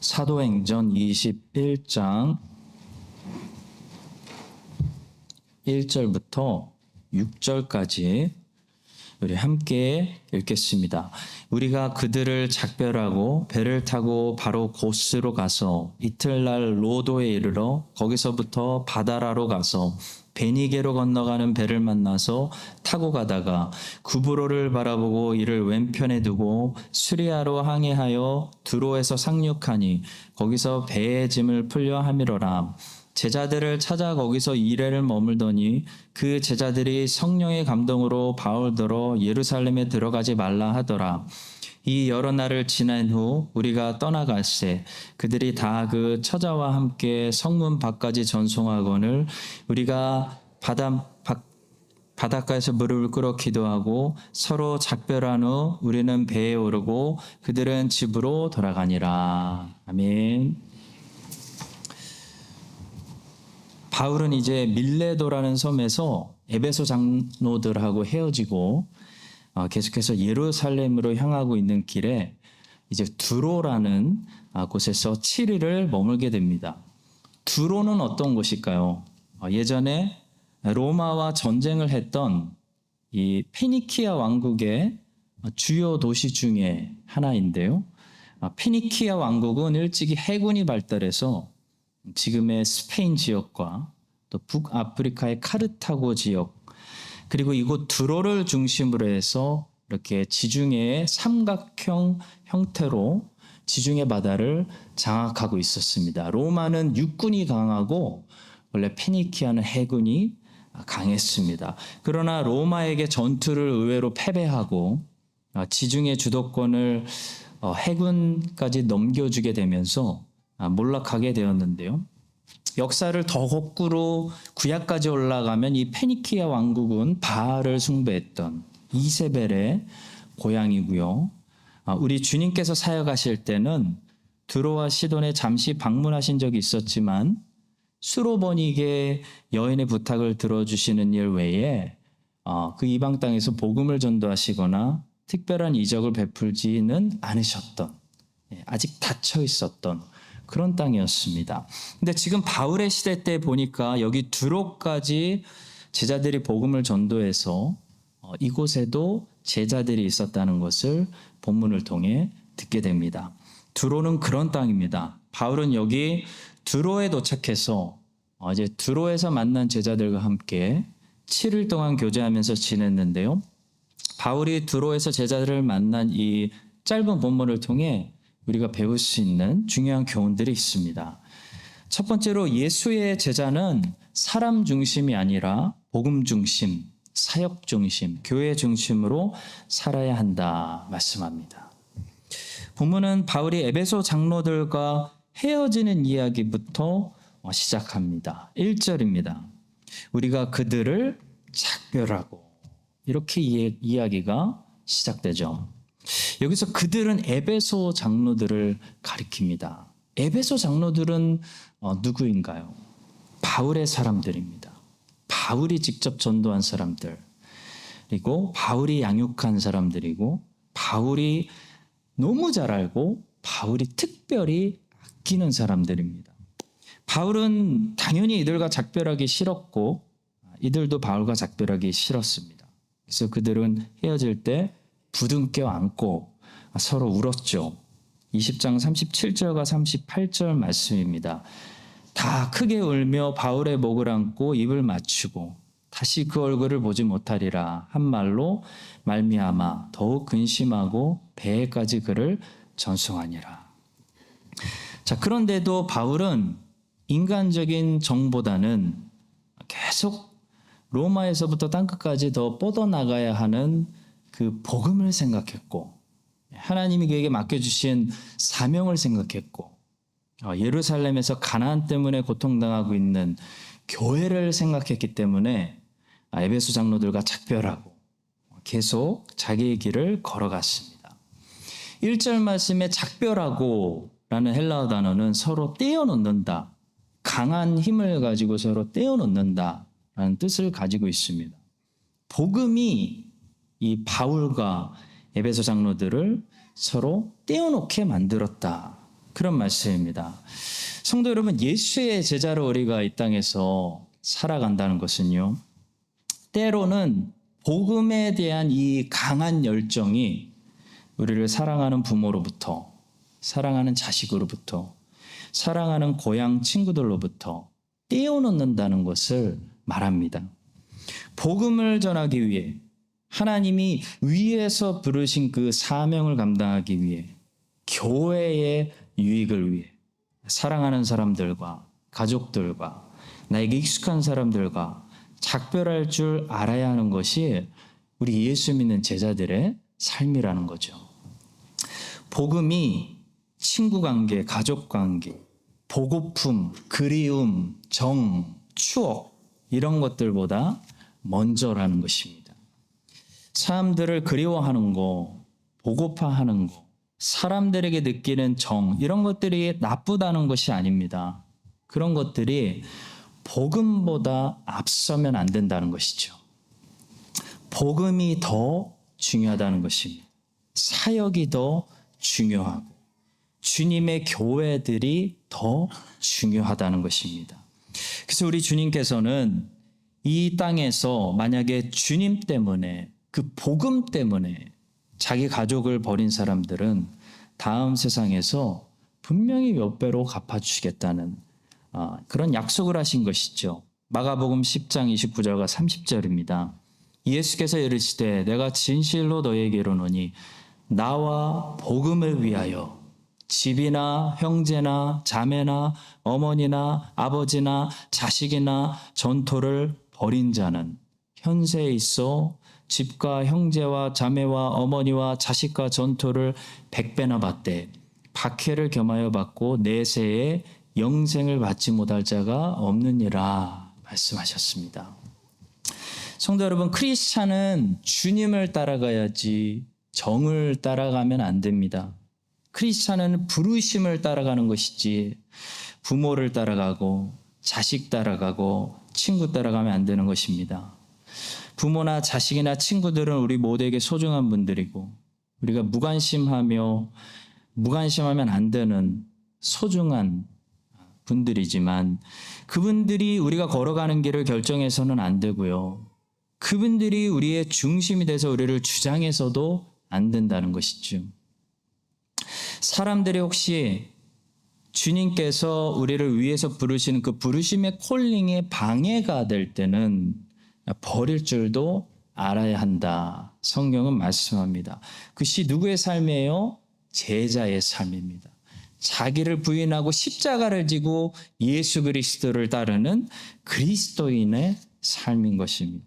사도행전 21장 1절부터 6절까지 우리 함께 읽겠습니다. 우리가 그들을 작별하고 배를 타고 바로 고스로 가서 이틀날 로도에 이르러 거기서부터 바다라로 가서 베니게로 건너가는 배를 만나서 타고 가다가 구브로를 바라보고 이를 왼편에 두고 수리아로 항해하여 두로에서 상륙하니 거기서 배의 짐을 풀려 함이로라. 제자들을 찾아 거기서 이래를 머물더니 그 제자들이 성령의 감동으로 바울더러 예루살렘에 들어가지 말라 하더라. 이 여러 날을 지난 후 우리가 떠나갈새 그들이 다 그 처자와 함께 성문 밖까지 전송하거늘 우리가 바닷가에서 무릎을 꿇어 기도하고 서로 작별한 후 우리는 배에 오르고 그들은 집으로 돌아가니라. 아멘. 바울은 이제 밀레도라는 섬에서 에베소 장로들하고 헤어지고 계속해서 예루살렘으로 향하고 있는 길에 이제 두로라는 곳에서 7일을 머물게 됩니다. 두로는 어떤 곳일까요? 예전에 로마와 전쟁을 했던 이 페니키아 왕국의 주요 도시 중에 하나인데요. 페니키아 왕국은 일찍이 해군이 발달해서 지금의 스페인 지역과 또 북아프리카의 카르타고 지역 그리고 이곳 두로를 중심으로 해서 이렇게 지중해의 삼각형 형태로 지중해 바다를 장악하고 있었습니다. 로마는 육군이 강하고 원래 페니키아는 해군이 강했습니다. 그러나 로마에게 전투를 의외로 패배하고 지중해 주도권을 해군까지 넘겨주게 되면서 몰락하게 되었는데요. 역사를 더 거꾸로 구약까지 올라가면 이 페니키아 왕국은 바알을 숭배했던 이세벨의 고향이고요. 우리 주님께서 사역하실 때는 두로와 시돈에 잠시 방문하신 적이 있었지만 수로버니게 여인의 부탁을 들어주시는 일 외에 그 이방 땅에서 복음을 전도하시거나 특별한 이적을 베풀지는 않으셨던 아직 닫혀 있었던 그런 땅이었습니다. 근데 지금 바울의 시대 때 보니까 여기 두로까지 제자들이 복음을 전도해서 이곳에도 제자들이 있었다는 것을 본문을 통해 듣게 됩니다. 두로는 그런 땅입니다. 바울은 여기 두로에 도착해서 이제 두로에서 만난 제자들과 함께 7일 동안 교제하면서 지냈는데요. 바울이 두로에서 제자들을 만난 이 짧은 본문을 통해 우리가 배울 수 있는 중요한 교훈들이 있습니다. 첫 번째로 예수의 제자는 사람 중심이 아니라 복음 중심, 사역 중심, 교회 중심으로 살아야 한다 말씀합니다. 본문은 바울이 에베소 장로들과 헤어지는 이야기부터 시작합니다. 1절입니다. 우리가 그들을 작별하고 이렇게 이야기가 시작되죠. 여기서 그들은 에베소 장로들을 가리킵니다. 에베소 장로들은 누구인가요? 바울의 사람들입니다. 바울이 직접 전도한 사람들, 그리고 바울이 양육한 사람들이고 바울이 너무 잘 알고 바울이 특별히 아끼는 사람들입니다. 바울은 당연히 이들과 작별하기 싫었고 이들도 바울과 작별하기 싫었습니다. 그래서 그들은 헤어질 때 부둥켜 안고 서로 울었죠. 20장 37절과 38절 말씀입니다. 다 크게 울며 바울의 목을 안고 입을 맞추고 다시 그 얼굴을 보지 못하리라 한 말로 말미암아 더욱 근심하고 배에까지 그를 전송하니라. 자, 그런데도 바울은 인간적인 정보다는 계속 로마에서부터 땅끝까지 더 뻗어나가야 하는 그 복음을 생각했고 하나님이 그에게 맡겨주신 사명을 생각했고 예루살렘에서 가나안 때문에 고통당하고 있는 교회를 생각했기 때문에 에베소 장로들과 작별하고 계속 자기의 길을 걸어갔습니다. 1절 말씀에 작별하고 라는 헬라어 단어는 서로 떼어놓는다, 강한 힘을 가지고 서로 떼어놓는다 라는 뜻을 가지고 있습니다. 복음이 이 바울과 에베소 장로들을 서로 떼어놓게 만들었다. 그런 말씀입니다. 성도 여러분, 예수의 제자로 우리가 이 땅에서 살아간다는 것은요, 때로는 복음에 대한 이 강한 열정이 우리를 사랑하는 부모로부터, 사랑하는 자식으로부터, 사랑하는 고향 친구들로부터 떼어놓는다는 것을 말합니다. 복음을 전하기 위해 하나님이 위에서 부르신 그 사명을 감당하기 위해 교회의 유익을 위해 사랑하는 사람들과 가족들과 나에게 익숙한 사람들과 작별할 줄 알아야 하는 것이 우리 예수 믿는 제자들의 삶이라는 거죠. 복음이 친구 관계, 가족 관계, 보고품, 그리움, 정, 추억 이런 것들보다 먼저라는 것입니다. 사람들을 그리워하는 거, 보고파하는 거, 사람들에게 느끼는 정 이런 것들이 나쁘다는 것이 아닙니다. 그런 것들이 복음보다 앞서면 안 된다는 것이죠. 복음이 더 중요하다는 것입니다. 사역이 더 중요하고 주님의 교회들이 더 중요하다는 것입니다. 그래서 우리 주님께서는 이 땅에서 만약에 주님 때문에 그 복음 때문에 자기 가족을 버린 사람들은 다음 세상에서 분명히 몇 배로 갚아주시겠다는 그런 약속을 하신 것이죠. 마가복음 10장 29절과 30절입니다. 예수께서 이르시되 내가 진실로 너희에게 이르노니 나와 복음을 위하여 집이나 형제나 자매나 어머니나 아버지나 자식이나 전토를 벌인 자는 현세에 있어 집과 형제와 자매와 어머니와 자식과 전토를 100배나 받되 박해를 겸하여 받고 내세에 영생을 받지 못할 자가 없느니라 말씀하셨습니다. 성도 여러분, 크리스찬은 주님을 따라가야지 정을 따라가면 안 됩니다. 크리스찬은 부르심을 따라가는 것이지 부모를 따라가고 자식 따라가고 친구 따라가면 안 되는 것입니다. 부모나 자식이나 친구들은 우리 모두에게 소중한 분들이고 우리가 무관심하면 안 되는 소중한 분들이지만 그분들이 우리가 걸어가는 길을 결정해서는 안 되고요. 그분들이 우리의 중심이 돼서 우리를 주장해서도 안 된다는 것이죠. 사람들이 혹시 주님께서 우리를 위해서 부르시는 그 부르심의 콜링에 방해가 될 때는 버릴 줄도 알아야 한다. 성경은 말씀합니다. 그것이 누구의 삶이에요? 제자의 삶입니다. 자기를 부인하고 십자가를 지고 예수 그리스도를 따르는 그리스도인의 삶인 것입니다.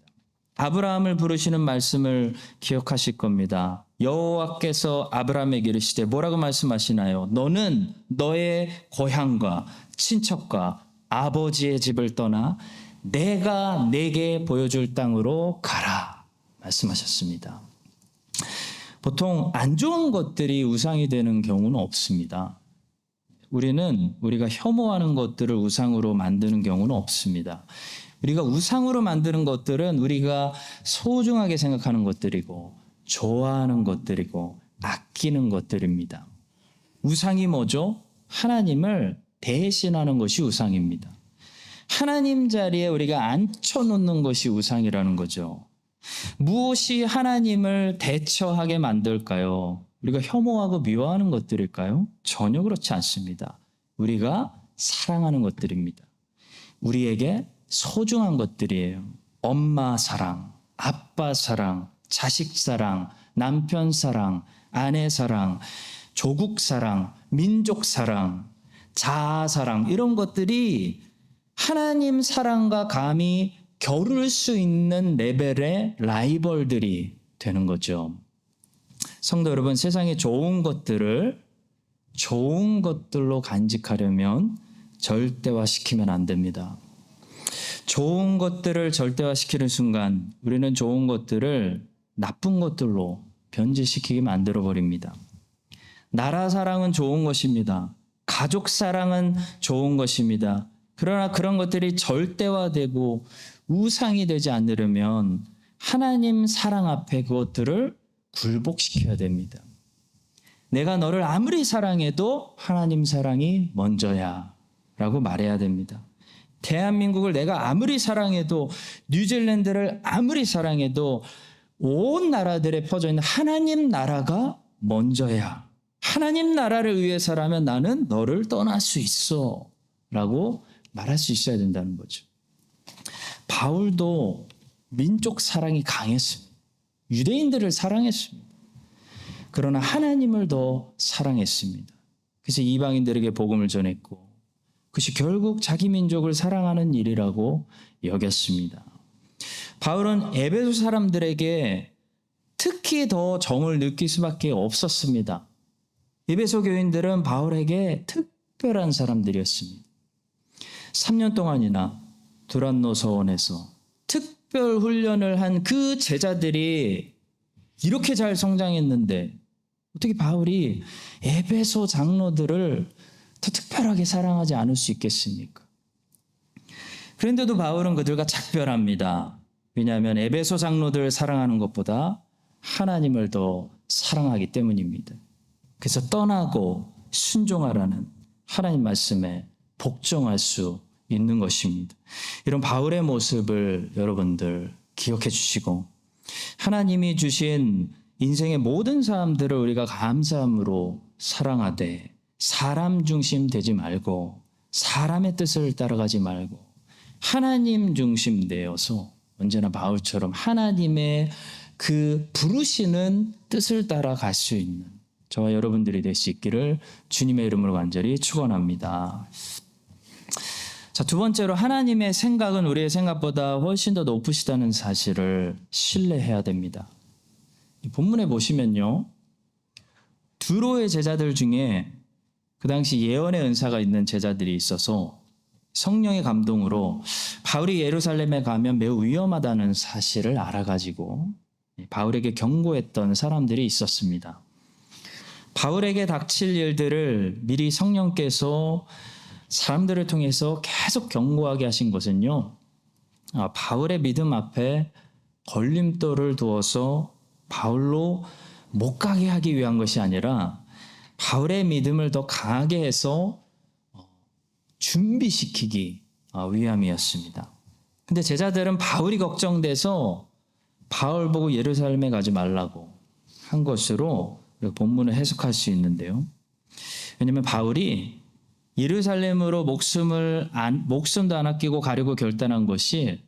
아브라함을 부르시는 말씀을 기억하실 겁니다. 여호와께서 아브라함에게 이르시되 뭐라고 말씀하시나요? 너는 너의 고향과 친척과 아버지의 집을 떠나 내가 내게 보여줄 땅으로 가라 말씀하셨습니다. 보통 안 좋은 것들이 우상이 되는 경우는 없습니다. 우리가 혐오하는 것들을 우상으로 만드는 경우는 없습니다. 우리가 우상으로 만드는 것들은 우리가 소중하게 생각하는 것들이고 좋아하는 것들이고 아끼는 것들입니다. 우상이 뭐죠? 하나님을 대신하는 것이 우상입니다. 하나님 자리에 우리가 앉혀놓는 것이 우상이라는 거죠. 무엇이 하나님을 대처하게 만들까요? 우리가 혐오하고 미워하는 것들일까요? 전혀 그렇지 않습니다. 우리가 사랑하는 것들입니다. 우리에게 소중한 것들이에요. 엄마 사랑, 아빠 사랑, 자식 사랑, 남편 사랑, 아내 사랑, 조국 사랑, 민족 사랑, 자아 사랑 이런 것들이 하나님 사랑과 감히 겨룰 수 있는 레벨의 라이벌들이 되는 거죠. 성도 여러분, 세상의 좋은 것들을 좋은 것들로 간직하려면 절대화시키면 안 됩니다. 좋은 것들을 절대화시키는 순간 우리는 좋은 것들을 나쁜 것들로 변질시키게 만들어버립니다. 나라 사랑은 좋은 것입니다. 가족 사랑은 좋은 것입니다. 그러나 그런 것들이 절대화되고 우상이 되지 않으려면 하나님 사랑 앞에 그것들을 굴복시켜야 됩니다. 내가 너를 아무리 사랑해도 하나님 사랑이 먼저야 라고 말해야 됩니다. 대한민국을 내가 아무리 사랑해도, 뉴질랜드를 아무리 사랑해도 온 나라들에 퍼져 있는 하나님 나라가 먼저야. 하나님 나라를 위해서라면 나는 너를 떠날 수 있어 라고 말할 수 있어야 된다는 거죠. 바울도 민족 사랑이 강했습니다. 유대인들을 사랑했습니다. 그러나 하나님을 더 사랑했습니다. 그래서 이방인들에게 복음을 전했고, 그것이 결국 자기 민족을 사랑하는 일이라고 여겼습니다. 바울은 에베소 사람들에게 특히 더 정을 느낄 수밖에 없었습니다. 에베소 교인들은 바울에게 특별한 사람들이었습니다. 3년 동안이나 두란노 서원에서 특별 훈련을 한 그 제자들이 이렇게 잘 성장했는데 어떻게 바울이 에베소 장로들을 더 특별하게 사랑하지 않을 수 있겠습니까? 그런데도 바울은 그들과 작별합니다. 왜냐하면 에베소 장로들을 사랑하는 것보다 하나님을 더 사랑하기 때문입니다. 그래서 떠나고 순종하라는 하나님 말씀에 복종할 수 있는 것입니다. 이런 바울의 모습을 여러분들 기억해 주시고, 하나님이 주신 인생의 모든 사람들을 우리가 감사함으로 사랑하되 사람 중심 되지 말고 사람의 뜻을 따라가지 말고 하나님 중심 되어서 언제나 바울처럼 하나님의 그 부르시는 뜻을 따라갈 수 있는 저와 여러분들이 될 수 있기를 주님의 이름으로 간절히 축원합니다. 자, 두 번째로 하나님의 생각은 우리의 생각보다 훨씬 더 높으시다는 사실을 신뢰해야 됩니다. 이 본문에 보시면요, 두로의 제자들 중에 그 당시 예언의 은사가 있는 제자들이 있어서 성령의 감동으로 바울이 예루살렘에 가면 매우 위험하다는 사실을 알아가지고 바울에게 경고했던 사람들이 있었습니다. 바울에게 닥칠 일들을 미리 성령께서 사람들을 통해서 계속 경고하게 하신 것은요, 바울의 믿음 앞에 걸림돌을 두어서 바울로 못 가게 하기 위한 것이 아니라 바울의 믿음을 더 강하게 해서 준비시키기 위함이었습니다. 근데 제자들은 바울이 걱정돼서 바울 보고 예루살렘에 가지 말라고 한 것으로 본문을 해석할 수 있는데요. 왜냐하면 바울이 예루살렘으로 목숨도 안 아끼고 가려고 결단한 것이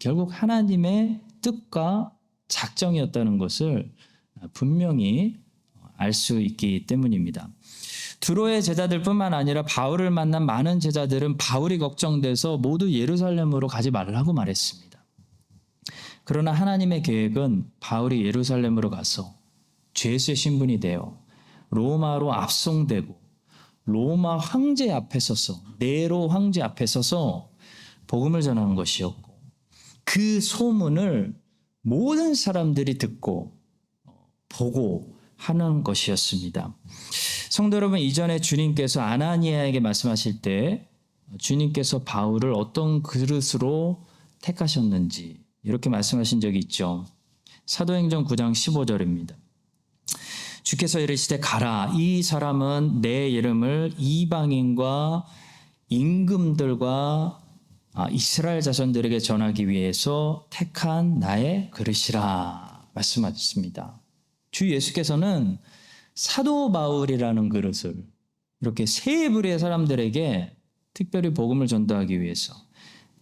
결국 하나님의 뜻과 작정이었다는 것을 분명히 알 수 있기 때문입니다. 두로의 제자들뿐만 아니라 바울을 만난 많은 제자들은 바울이 걱정돼서 모두 예루살렘으로 가지 말라고 말했습니다. 그러나 하나님의 계획은 바울이 예루살렘으로 가서 죄수의 신분이 되어 로마로 압송되고 로마 황제 앞에 서서, 네로 황제 앞에 서서 복음을 전하는 것이었고, 그 소문을 모든 사람들이 듣고 보고 하는 것이었습니다. 성도 여러분, 이전에 주님께서 아나니아에게 말씀하실 때 주님께서 바울을 어떤 그릇으로 택하셨는지 이렇게 말씀하신 적이 있죠. 사도행전 9장 15절입니다. 주께서 이르시되 가라, 이 사람은 내 이름을 이방인과 임금들과 이스라엘 자손들에게 전하기 위해서 택한 나의 그릇이라 말씀하셨습니다. 주 예수께서는 사도 바울이라는 그릇을 이렇게 세 부류의 사람들에게 특별히 복음을 전도하기 위해서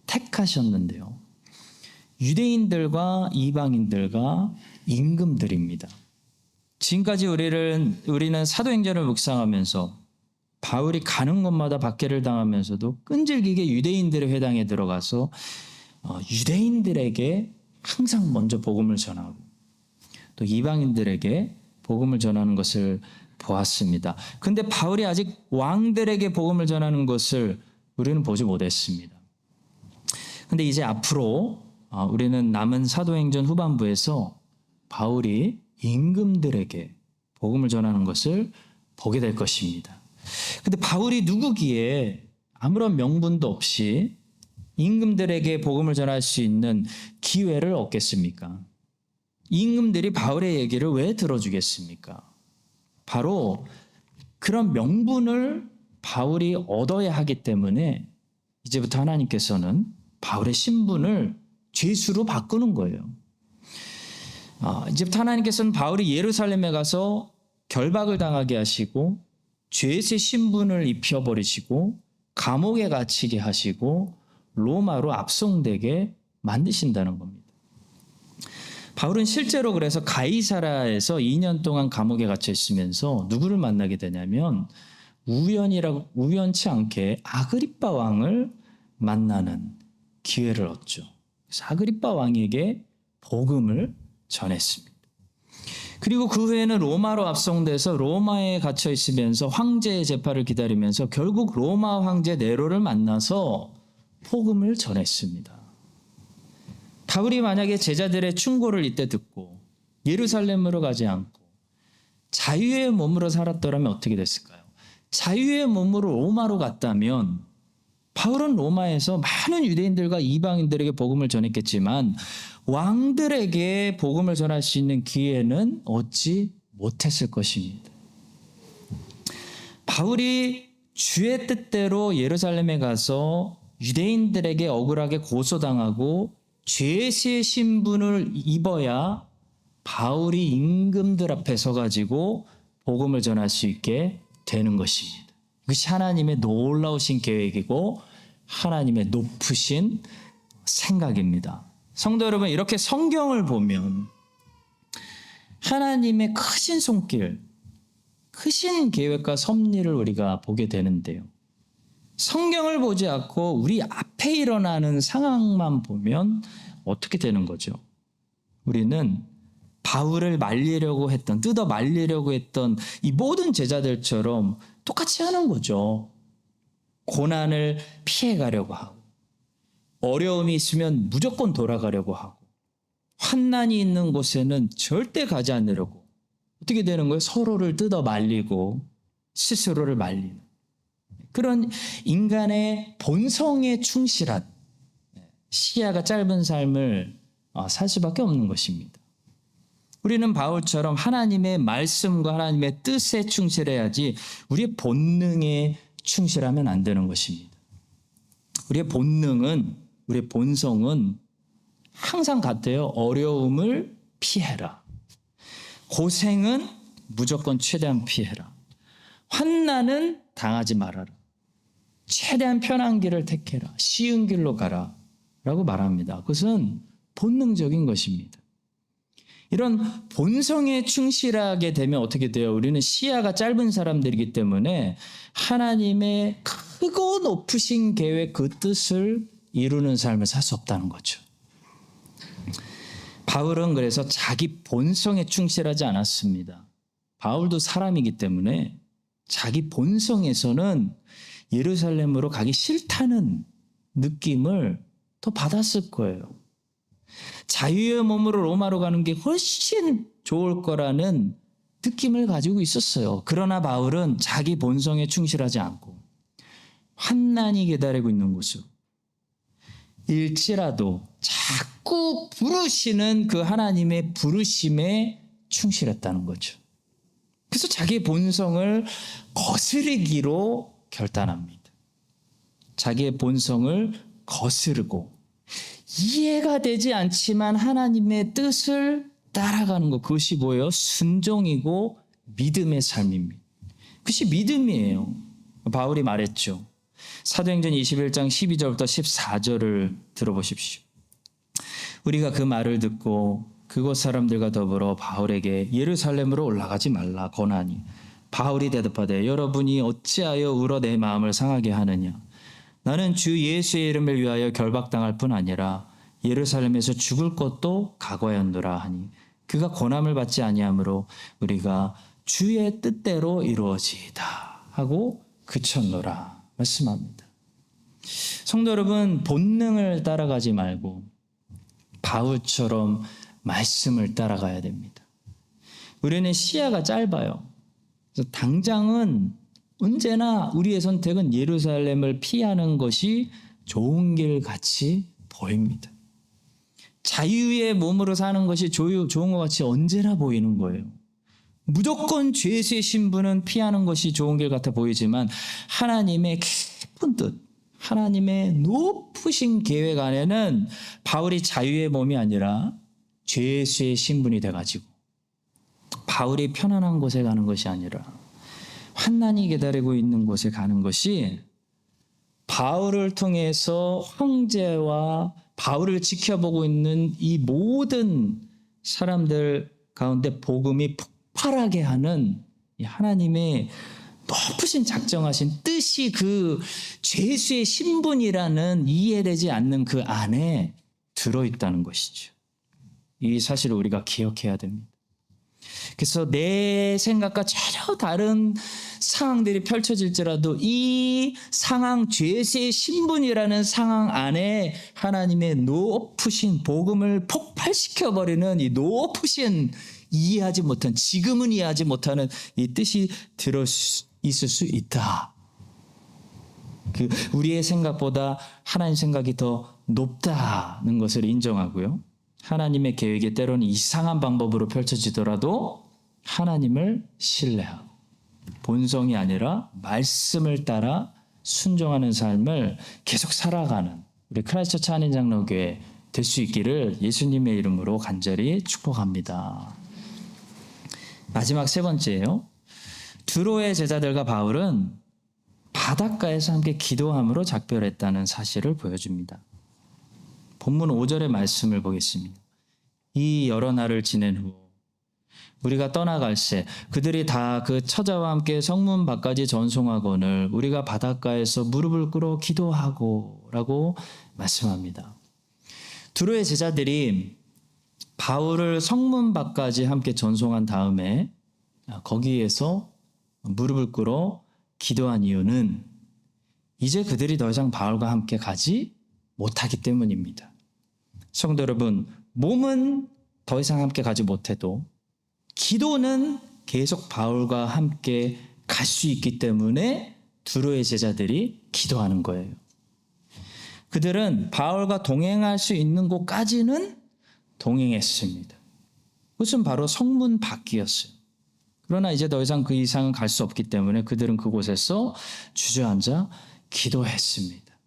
택하셨는데요, 유대인들과 이방인들과 임금들입니다. 지금까지 우리는 사도행전을 묵상하면서 바울이 가는 곳마다 박해를 당하면서도 끈질기게 유대인들의 회당에 들어가서 유대인들에게 항상 먼저 복음을 전하고 또 이방인들에게 복음을 전하는 것을 보았습니다. 그런데 바울이 아직 왕들에게 복음을 전하는 것을 우리는 보지 못했습니다. 그런데 이제 앞으로 우리는 남은 사도행전 후반부에서 바울이 임금들에게 복음을 전하는 것을 보게 될 것입니다. 그런데 바울이 누구기에 아무런 명분도 없이 임금들에게 복음을 전할 수 있는 기회를 얻겠습니까? 임금들이 바울의 얘기를 왜 들어주겠습니까? 바로 그런 명분을 바울이 얻어야 하기 때문에 이제부터 하나님께서는 바울의 신분을 죄수로 바꾸는 거예요. 이제부터 하나님께서는 바울이 예루살렘에 가서 결박을 당하게 하시고 죄수의 신분을 입혀버리시고 감옥에 갇히게 하시고 로마로 압송되게 만드신다는 겁니다. 바울은 실제로 그래서 가이사라에서 2년 동안 감옥에 갇혀 있으면서 누구를 만나게 되냐면 우연치 않게 아그리빠 왕을 만나는 기회를 얻죠. 그래서 아그리빠 왕에게 복음을 전했습니다. 그리고 그 후에는 로마로 압송돼서 로마에 갇혀 있으면서 황제의 재판을 기다리면서 결국 로마 황제 네로를 만나서 복음을 전했습니다. 바울이 만약에 제자들의 충고를 이때 듣고 예루살렘으로 가지 않고 자유의 몸으로 살았더라면 어떻게 됐을까요? 자유의 몸으로 로마로 갔다면 바울은 로마에서 많은 유대인들과 이방인들에게 복음을 전했겠지만 왕들에게 복음을 전할 수 있는 기회는 얻지 못했을 것입니다. 바울이 주의 뜻대로 예루살렘에 가서 유대인들에게 억울하게 고소당하고 죄수의 신분을 입어야 바울이 임금들 앞에 서가지고 복음을 전할 수 있게 되는 것입니다. 이것이 하나님의 놀라우신 계획이고 하나님의 높으신 생각입니다. 성도 여러분, 이렇게 성경을 보면 하나님의 크신 손길, 크신 계획과 섭리를 우리가 보게 되는데요. 성경을 보지 않고 우리 앞에 일어나는 상황만 보면 어떻게 되는 거죠? 우리는 바울을 말리려고 했던, 뜯어 말리려고 했던 이 모든 제자들처럼 똑같이 하는 거죠. 고난을 피해가려고 하고, 어려움이 있으면 무조건 돌아가려고 하고, 환난이 있는 곳에는 절대 가지 않으려고. 어떻게 되는 거예요? 서로를 뜯어 말리고 스스로를 말리는 그런 인간의 본성에 충실한 시야가 짧은 삶을 살 수밖에 없는 것입니다. 우리는 바울처럼 하나님의 말씀과 하나님의 뜻에 충실해야지 우리의 본능에 충실하면 안 되는 것입니다. 우리의 본능은, 우리의 본성은 항상 같아요. 어려움을 피해라. 고생은 무조건 최대한 피해라. 환난은 당하지 말아라. 최대한 편한 길을 택해라. 쉬운 길로 가라. 라고 말합니다. 그것은 본능적인 것입니다. 이런 본성에 충실하게 되면 어떻게 돼요? 우리는 시야가 짧은 사람들이기 때문에 하나님의 크고 높으신 계획, 그 뜻을 이루는 삶을 살 수 없다는 거죠. 바울은 그래서 자기 본성에 충실하지 않았습니다. 바울도 사람이기 때문에 자기 본성에서는 예루살렘으로 가기 싫다는 느낌을 더 받았을 거예요. 자유의 몸으로 로마로 가는 게 훨씬 좋을 거라는 느낌을 가지고 있었어요. 그러나 바울은 자기 본성에 충실하지 않고 환난이 기다리고 있는 곳으로 일지라도 자꾸 부르시는 그 하나님의 부르심에 충실했다는 거죠. 그래서 자기 본성을 거스르기로 결단합니다. 자기의 본성을 거스르고 이해가 되지 않지만 하나님의 뜻을 따라가는 것, 그것이 뭐예요? 순종이고 믿음의 삶입니다. 그것이 믿음이에요. 바울이 말했죠. 사도행전 21장 12절부터 14절을 들어보십시오. 우리가 그 말을 듣고 그곳 사람들과 더불어 바울에게 예루살렘으로 올라가지 말라 권하니 바울이 대답하되 여러분이 어찌하여 울어 내 마음을 상하게 하느냐. 나는 주 예수의 이름을 위하여 결박당할 뿐 아니라 예루살렘에서 죽을 것도 각오하였노라 하니 그가 권함을 받지 아니하므로 우리가 주의 뜻대로 이루어지이다 하고 그쳤노라 말씀합니다. 성도 여러분, 본능을 따라가지 말고 바울처럼 말씀을 따라가야 됩니다. 우리는 시야가 짧아요. 그래서 당장은 언제나 우리의 선택은 예루살렘을 피하는 것이 좋은 길 같이 보입니다. 자유의 몸으로 사는 것이 좋은 것 같이 언제나 보이는 거예요. 무조건 죄수의 신분은 피하는 것이 좋은 길 같아 보이지만 하나님의 깊은 뜻, 하나님의 높으신 계획 안에는 바울이 자유의 몸이 아니라 죄수의 신분이 돼가지고 바울이 편안한 곳에 가는 것이 아니라 환난이 기다리고 있는 곳에 가는 것이 바울을 통해서 황제와 바울을 지켜보고 있는 이 모든 사람들 가운데 복음이 폭발하게 하는 이 하나님의 높으신 작정하신 뜻이 그 죄수의 신분이라는 이해되지 않는 그 안에 들어있다는 것이죠. 이 사실을 우리가 기억해야 됩니다. 그래서 내 생각과 전혀 다른 상황들이 펼쳐질지라도 이 상황, 죄수의 신분이라는 상황 안에 하나님의 높으신 복음을 폭발시켜버리는 이 높으신 이해하지 못한, 지금은 이해하지 못하는 이 뜻이 들어 있을 수 있다. 우리의 생각보다 하나님 생각이 더 높다는 것을 인정하고요. 하나님의 계획이 때로는 이상한 방법으로 펼쳐지더라도 하나님을 신뢰하고 본성이 아니라 말씀을 따라 순종하는 삶을 계속 살아가는 우리 크라이스트처치 한인장로교회 될 수 있기를 예수님의 이름으로 간절히 축복합니다. 마지막 세 번째예요. 두로의 제자들과 바울은 바닷가에서 함께 기도함으로 작별했다는 사실을 보여줍니다. 본문 5절의 말씀을 보겠습니다. 이 여러 날을 지낸 후 우리가 떠나갈새 그들이 다 그 처자와 함께 성문 밖까지 전송하거늘 우리가 바닷가에서 무릎을 꿇어 기도하고 라고 말씀합니다. 두로의 제자들이 바울을 성문 밖까지 함께 전송한 다음에 거기에서 무릎을 꿇어 기도한 이유는 이제 그들이 더 이상 바울과 함께 가지 못하기 때문입니다. 성도 여러분, 몸은 더 이상 함께 가지 못해도 기도는 계속 바울과 함께 갈 수 있기 때문에 두로의 제자들이 기도하는 거예요. 그들은 바울과 동행할 수 있는 곳까지는 동행했습니다. 그것은 바로 성문 밖이었어요. 그러나 이제 더 이상 그 이상은 갈 수 없기 때문에 그들은 그곳에서 주저앉아 기도했습니다.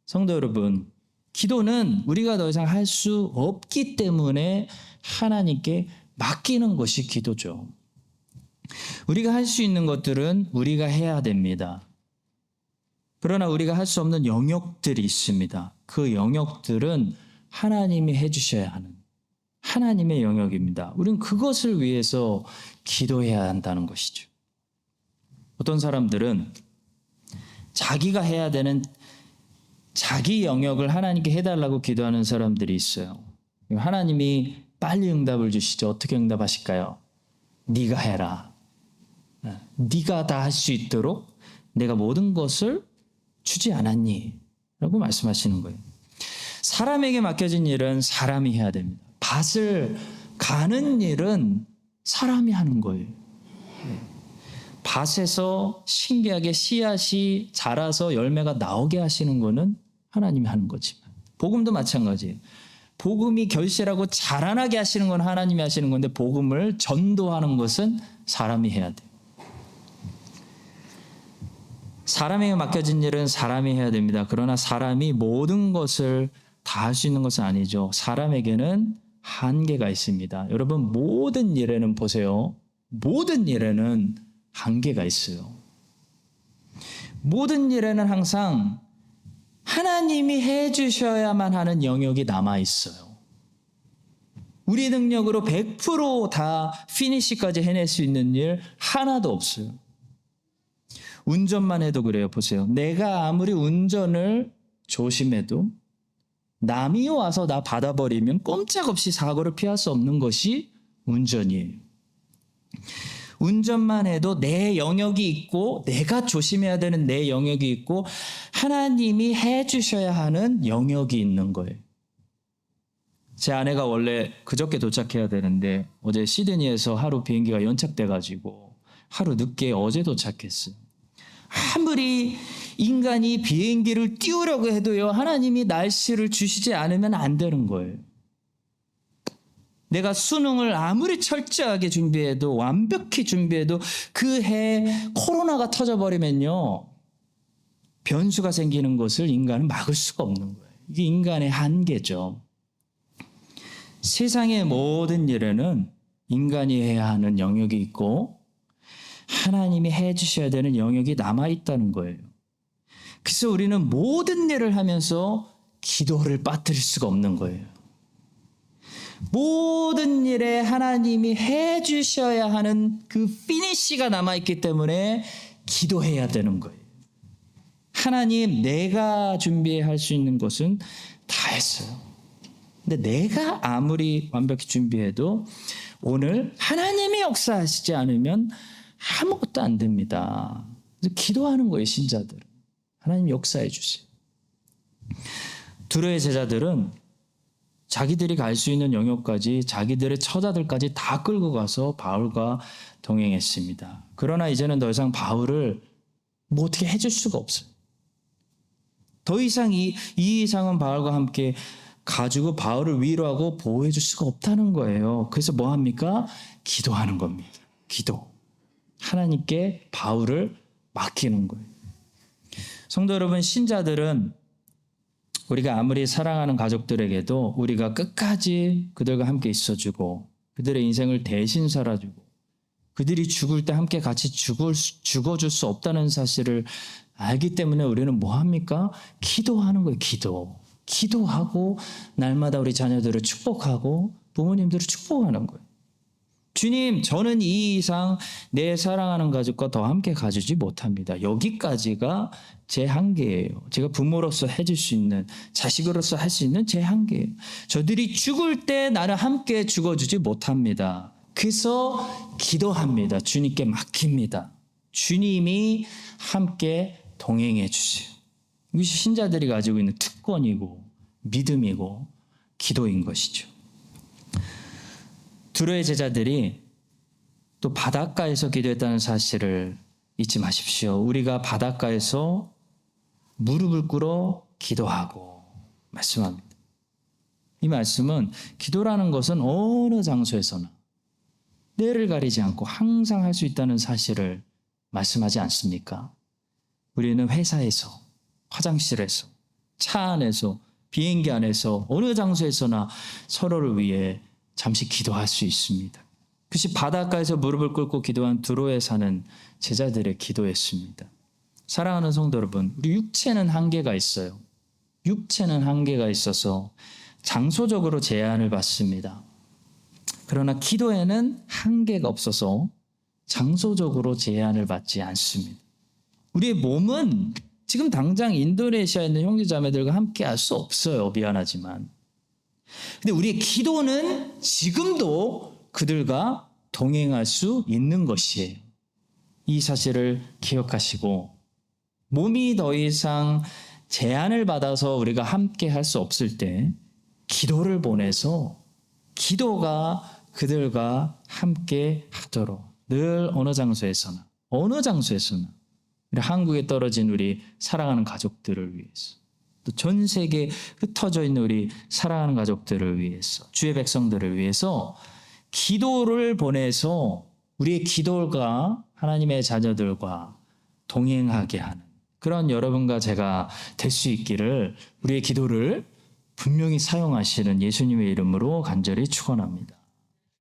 성도 여러분, 기도는 우리가 더 이상 할 수 없기 때문에 하나님께 맡기는 것이 기도죠. 우리가 할 수 있는 것들은 우리가 해야 됩니다. 그러나 우리가 할 수 없는 영역들이 있습니다. 그 영역들은 하나님이 해주셔야 하는 하나님의 영역입니다. 우리는 그것을 위해서 기도해야 한다는 것이죠. 어떤 사람들은 자기가 해야 되는 자기 영역을 하나님께 해달라고 기도하는 사람들이 있어요. 하나님이 빨리 응답을 주시죠. 어떻게 응답하실까요? 네가 해라. 네가 다 할 수 있도록 내가 모든 것을 주지 않았니? 라고 말씀하시는 거예요. 사람에게 맡겨진 일은 사람이 해야 됩니다. 밭을 가는 일은 사람이 하는 거예요. 밭에서 신기하게 씨앗이 자라서 열매가 나오게 하시는 거는 하나님이 하는 거지만 복음도 마찬가지예요. 복음이 결실하고 자라나게 하시는 건 하나님이 하시는 건데 복음을 전도하는 것은 사람이 해야 돼요. 사람에게 맡겨진 일은 사람이 해야 됩니다. 그러나 사람이 모든 것을 다 할 수 있는 것은 아니죠. 사람에게는 한계가 있습니다. 여러분, 모든 일에는 보세요. 모든 일에는 한계가 있어요. 모든 일에는 항상 하나님이 해주셔야만 하는 영역이 남아있어요. 우리 능력으로 100% 다 피니시까지 해낼 수 있는 일 하나도 없어요. 운전만 해도 그래요. 보세요. 내가 아무리 운전을 조심해도 남이 와서 나 받아버리면 꼼짝없이 사고를 피할 수 없는 것이 운전이에요. 운전만 해도 내 영역이 있고 내가 조심해야 되는 내 영역이 있고 하나님이 해주셔야 하는 영역이 있는 거예요. 제 아내가 원래 그저께 도착해야 되는데 어제 시드니에서 하루 비행기가 연착돼가지고 하루 늦게 어제 도착했어요. 아무리 인간이 비행기를 띄우려고 해도요, 하나님이 날씨를 주시지 않으면 안 되는 거예요. 내가 수능을 아무리 철저하게 준비해도 완벽히 준비해도 그 해 코로나가 터져버리면요. 변수가 생기는 것을 인간은 막을 수가 없는 거예요. 이게 인간의 한계죠. 세상의 모든 일에는 인간이 해야 하는 영역이 있고 하나님이 해 주셔야 되는 영역이 남아있다는 거예요. 그래서 우리는 모든 일을 하면서 기도를 빠뜨릴 수가 없는 거예요. 모든 일에 하나님이 해 주셔야 하는 그 피니쉬가 남아있기 때문에 기도해야 되는 거예요. 하나님, 내가 준비할 수 있는 것은 다 했어요. 근데 내가 아무리 완벽히 준비해도 오늘 하나님이 역사하시지 않으면 아무것도 안 됩니다. 그래서 기도하는 거예요, 신자들은. 하나님 역사해 주세요. 두로의 제자들은 자기들이 갈 수 있는 영역까지 자기들의 처자들까지 다 끌고 가서 바울과 동행했습니다. 그러나 이제는 더 이상 바울을 뭐 어떻게 해줄 수가 없어요. 더 이상 이 이상은 바울과 함께 가지고 바울을 위로하고 보호해 줄 수가 없다는 거예요. 그래서 뭐 합니까? 기도하는 겁니다. 기도. 하나님께 바울을 맡기는 거예요. 성도 여러분, 신자들은 우리가 아무리 사랑하는 가족들에게도 우리가 끝까지 그들과 함께 있어주고 그들의 인생을 대신 살아주고 그들이 죽을 때 함께 같이 죽어줄 수 없다는 사실을 알기 때문에 우리는 뭐 합니까? 기도하는 거예요. 기도하고 날마다 우리 자녀들을 축복하고 부모님들을 축복하는 거예요. 주님, 저는 이 이상 내 사랑하는 가족과 더 함께 가주지 못합니다. 여기까지가 제 한계예요. 제가 부모로서 해줄 수 있는, 자식으로서 할 수 있는 제 한계예요. 저들이 죽을 때 나를 함께 죽어주지 못합니다. 그래서 기도합니다. 주님께 맡깁니다. 주님이 함께 동행해 주세요. 이것이 신자들이 가지고 있는 특권이고 믿음이고 기도인 것이죠. 두로의 제자들이 또 바닷가에서 기도했다는 사실을 잊지 마십시오. 우리가 바닷가에서 무릎을 꿇어 기도하고 말씀합니다. 이 말씀은 기도라는 것은 어느 장소에서나 때를 가리지 않고 항상 할 수 있다는 사실을 말씀하지 않습니까? 우리는 회사에서, 화장실에서, 차 안에서, 비행기 안에서 어느 장소에서나 서로를 위해 잠시 기도할 수 있습니다. 그것이 바닷가에서 무릎을 꿇고 기도한 두로에 사는 제자들의 기도였습니다. 사랑하는 성도 여러분, 우리 육체는 한계가 있어요. 육체는 한계가 있어서 장소적으로 제한을 받습니다. 그러나 기도에는 한계가 없어서 장소적으로 제한을 받지 않습니다. 우리의 몸은 지금 당장 인도네시아에 있는 형제자매들과 함께 할 수 없어요. 미안하지만. 근데 우리의 기도는 지금도 그들과 동행할 수 있는 것이에요. 이 사실을 기억하시고 몸이 더 이상 제한을 받아서 우리가 함께 할 수 없을 때 기도를 보내서 기도가 그들과 함께 하도록 늘 어느 장소에서나 우리 한국에 떨어진 우리 사랑하는 가족들을 위해서 또 전 세계에 흩어져 있는 우리 사랑하는 가족들을 위해서 주의 백성들을 위해서 기도를 보내서 우리의 기도가 하나님의 자녀들과 동행하게 하는 그런 여러분과 제가 될 수 있기를 우리의 기도를 분명히 사용하시는 예수님의 이름으로 간절히 축원합니다.